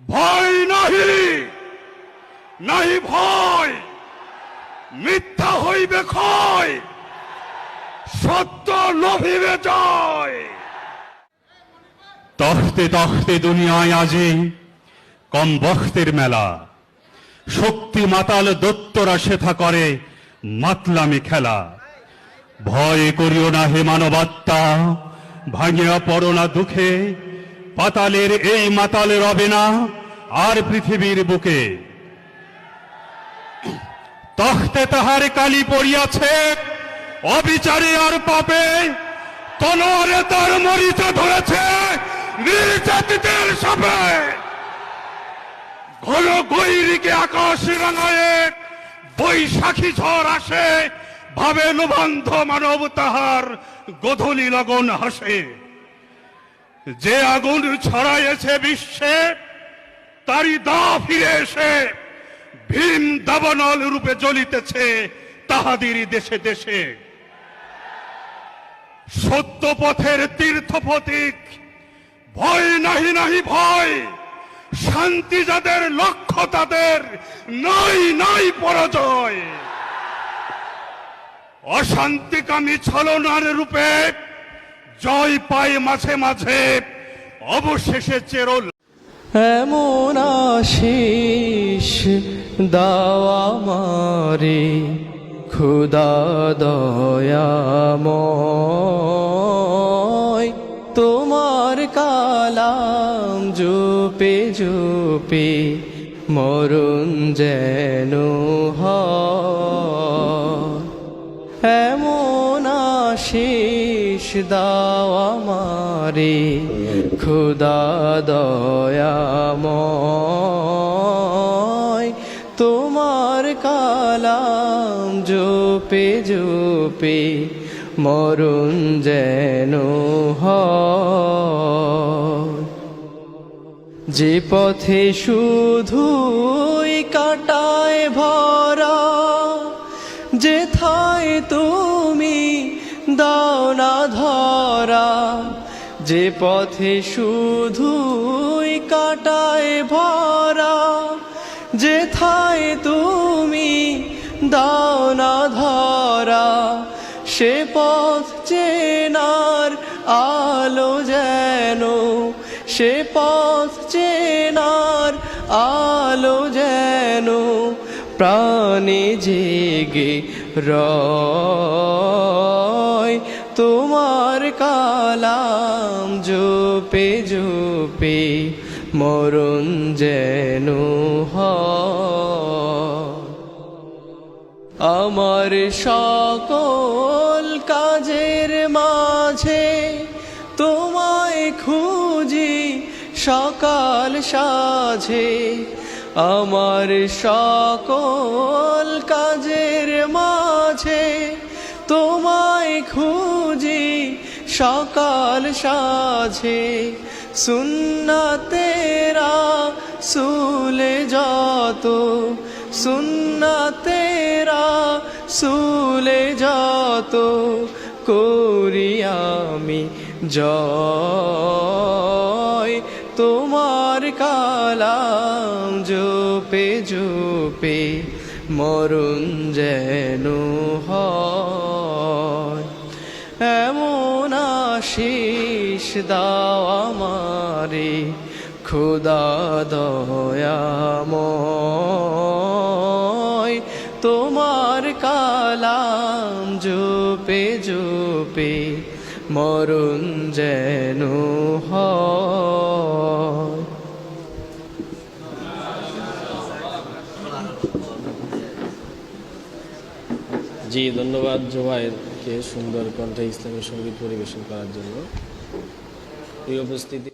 ভয় নাহি, নাহি ভয়, মিথ্যা হইবে ক্ষয়, সত্য লভিবে জয়। তখতে তখতে দুনিয়ায় আজি কম বখতের মেলা, শক্তি মাতাল দত্তরা সেথা করে মাতলামি খেলা। ভয় করিও না হে মানবাত্মা, ভাঙিয়া পড়ো না দুঃখে, পাতালের এই মাতালে রবে না আর পৃথিবীর বুকে। তখতে তাহার কালি পড়িয়াছে অবিচারে আর পাপে, তলোয়ারে তার মরিচা ধরেছে নির্যাতিতের সাপে। ঘন গৈরিকে আকাশ রাঙায়ে বৈশাখী ঝড় আসে, ভাবে লোবান্ধ মানব তাহার গোধূলি লগন হাসে। যে আগুন ছড়াইছে বিশ্বে তারই দা ফিরে এসে ভীম দাবানল রূপে জ্বলিতেছে তাহাদেরই দেশে দেশে। সত্য পথের তীর্থ প্রতীক, ভয় নাহি নাহি ভয়, শান্তি যাদের লক্ষ্য তাদের নাই নাই পরাজয়। অশান্তিকামী ছলনার রূপে জয় পায় মাঝে মাঝে, অবশেষে চেরল। এমন আশিস দাও আমারে খুদা দয়াময়, তোমার কালাম জপে জপে মরণ যেন হয়। এমন আশিস দাও আমারে খুদা দয়াময়, তোমার কালাম জপে জপে মরণ যেন হয়। যে পথে শুধুই কাটায় ভরা, যেথায় তুমি দাও না ধরা। যে পথে শুধুই কাটায় ভরা, যেথায় তুমি দাও না ধরা। সে পথ চেনার আলো যেন, সে পথ চেনার আলো যেন প্রাণে জেগে রয়। তোমার কালাম জপে জপে মরণ যেন হয়। আমার সকল কাজের মাঝে তোমায় খুঁজি সকাল সাঝে। আমার সকল কাজের মাঝে তোমায় খুঁজি সকাল সাঝে। সুন্নাতেরা সুলে যত, সুন্নাতেরা সুলে যত করি আমি জয়। তোমার কালাম জপে জপে মরণ যেন হয়। এমন আশিস দাও আমারে খুদা দয়াময়, তোমার কালাম জপে জপে মরণ যেন হয়। জি, ধন্যবাদ জুবায়েরকে সুন্দর কণ্ঠে ইসলামী সঙ্গীত পরিবেশন করার জন্য। এই উপস্থিতি